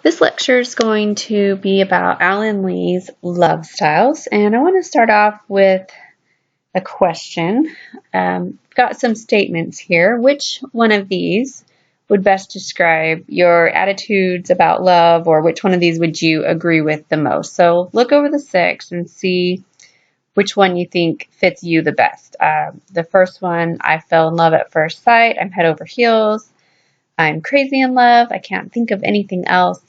This lecture is going to be about Alan Lee's love styles, and I want to start off with a question. Got some statements here. Which one of these would best describe your attitudes about love, or which one of these would you agree with the most? So look over the six and see which one you think fits you the best. The first one, I fell in love at first sight. I'm head over heels. I'm crazy in love. I can't think of anything else.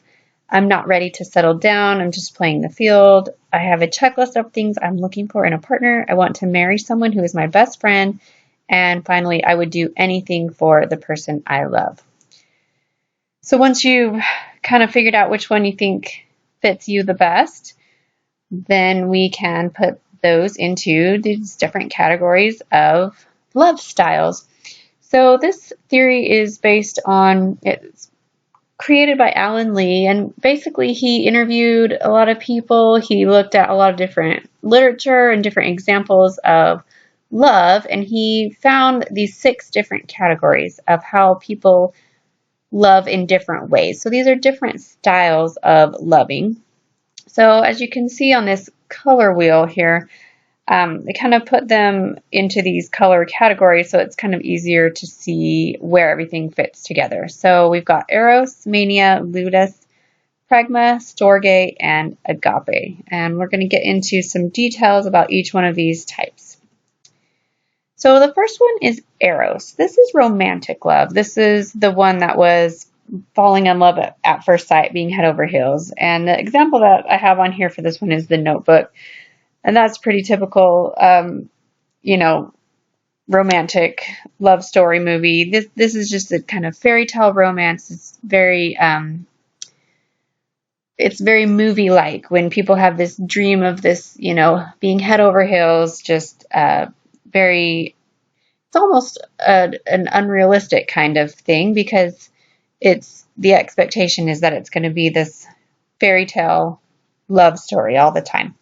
I'm not ready to settle down. I'm just playing the field. I have a checklist of things I'm looking for in a partner. I want to marry someone who is my best friend. And finally, I would do anything for the person I love. So once you've kind of figured out which one you think fits you the best, then we can put those into these different categories of love styles. So this theory is based on, it's created by Alan Lee, and basically he interviewed a lot of people. He looked at a lot of different literature and different examples of love, and he found these 6 different categories of how people love in different ways. So these are different styles of loving. So as you can see on this color wheel here, they kind of put them into these color categories so it's kind of easier to see where everything fits together. So we've got Eros, Mania, Ludus, Pragma, Storge, and Agape. And we're going to get into some details about each one of these types. So the first one is Eros. This is romantic love. This is the one that was falling in love at first sight, being head over heels. And the example that I have on here for this one is The Notebook. And that's pretty typical, romantic love story movie. This is just a kind of fairy tale romance. It's very movie-like when people have this dream of this, being head over heels, just it's almost an unrealistic kind of thing, because the expectation is that it's going to be this fairy tale love story all the time.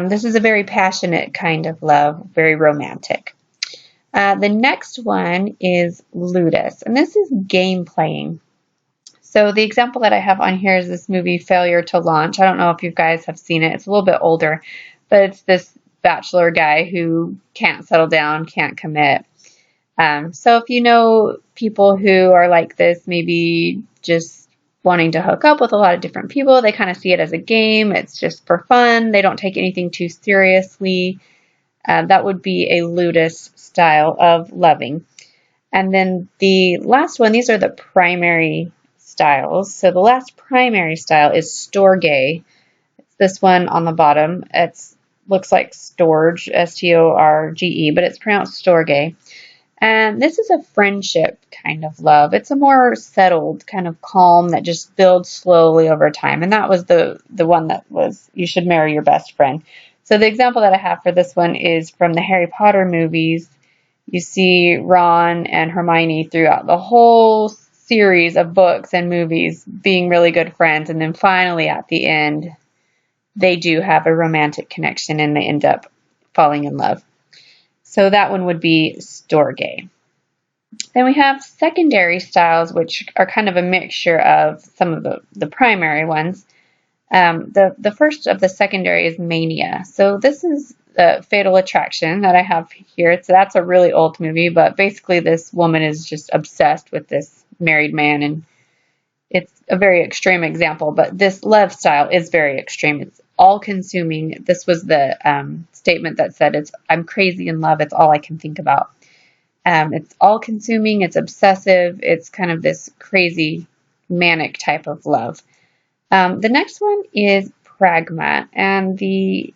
This is a very passionate kind of love, very romantic. The next one is Ludus, and this is game playing. So the example that I have on here is this movie Failure to Launch. I don't know if you guys have seen it. It's a little bit older, but it's this bachelor guy who can't settle down, can't commit. So if you know people who are like this, maybe just wanting to hook up with a lot of different people, they kind of see it as a game. It's just for fun. They don't take anything too seriously. That would be a Ludus style of loving. And then the last one, these are the primary styles. So the last primary style is Storge. It's this one on the bottom. It looks like Storge, S-T-O-R-G-E, but it's pronounced Storge. And this is a friendship kind of love. It's a more settled, kind of calm, that just builds slowly over time. And that was the one that was, you should marry your best friend. So the example that I have for this one is from the Harry Potter movies. You see Ron and Hermione throughout the whole series of books and movies being really good friends. And then finally at the end, they do have a romantic connection and they end up falling in love. So that one would be Storge. Then we have secondary styles, which are kind of a mixture of some of the primary ones. The first of the secondary is Mania. So this is Fatal Attraction that I have here. So that's a really old movie, but basically this woman is just obsessed with this married man, and it's a very extreme example, but this love style is very extreme. It's all-consuming. This was the statement that said, I'm crazy in love. It's all I can think about. It's all-consuming. It's obsessive. It's kind of this crazy, manic type of love. The next one is Pragma, and the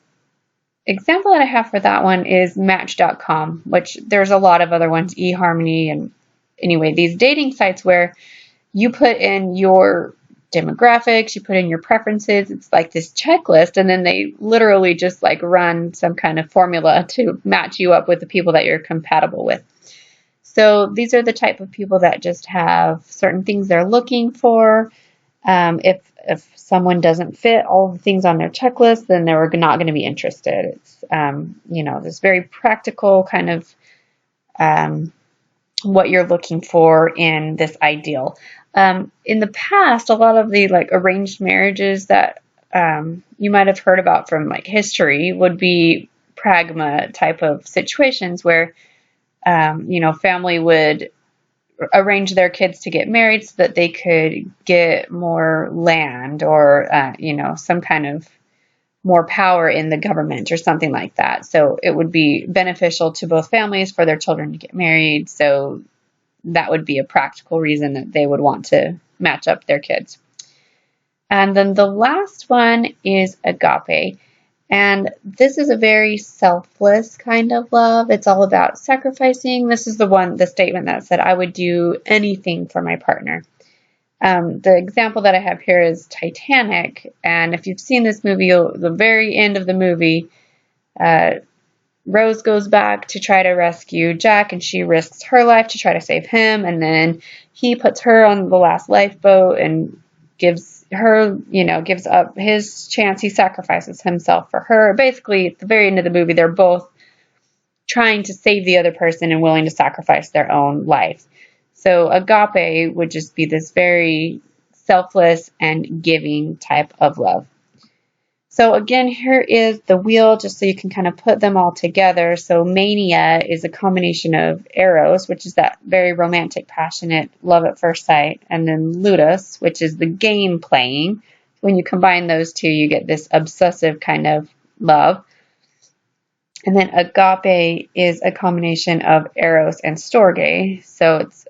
example that I have for that one is Match.com, which there's a lot of other ones, eHarmony, and anyway, these dating sites where you put in your demographics, you put in your preferences. It's like this checklist, and then they literally just like run some kind of formula to match you up with the people that you're compatible with. So these are the type of people that just have certain things they're looking for. If someone doesn't fit all the things on their checklist, then they're not going to be interested. It's this very practical kind of what you're looking for in this ideal. In the past, a lot of the like arranged marriages that you might have heard about from like history would be pragma type of situations where family would arrange their kids to get married so that they could get more land or some kind of more power in the government or something like that. So it would be beneficial to both families for their children to get married. So that would be a practical reason that they would want to match up their kids. And then the last one is agape. And this is a very selfless kind of love. It's all about sacrificing. This is the statement that said, I would do anything for my partner. The example that I have here is Titanic. And if you've seen this movie, the very end of the movie, Rose goes back to try to rescue Jack, and she risks her life to try to save him. And then he puts her on the last lifeboat and gives up his chance. He sacrifices himself for her. Basically, at the very end of the movie, they're both trying to save the other person and willing to sacrifice their own life. So agape would just be this very selfless and giving type of love. So again, here is the wheel just so you can kind of put them all together. So mania is a combination of eros, which is that very romantic, passionate love at first sight, and then ludus, which is the game playing. When you combine those two, you get this obsessive kind of love. And then agape is a combination of eros and storge. So it's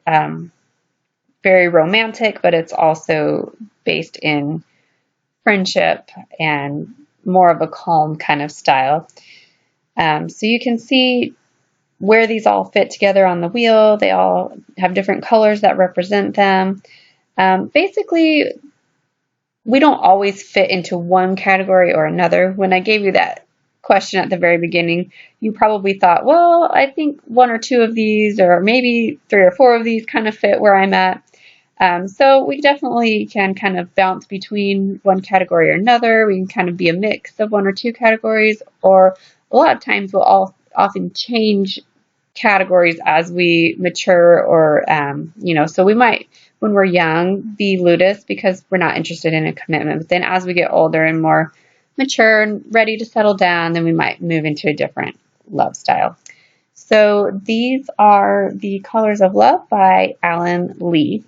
very romantic, but it's also based in friendship and more of a calm kind of style. So you can see where these all fit together on the wheel. They all have different colors that represent them. Basically, we don't always fit into one category or another. When I gave you that question at the very beginning, you probably thought, well, I think one or two of these, or maybe 3 or 4 of these kind of fit where I'm at. So we definitely can kind of bounce between one category or another. We can kind of be a mix of 1 or 2 categories, or a lot of times we'll often change categories as we mature, or so we might, when we're young, be ludus because we're not interested in a commitment. But then as we get older and more mature and ready to settle down, then we might move into a different love style. So these are The Colors of Love by Alan Lee.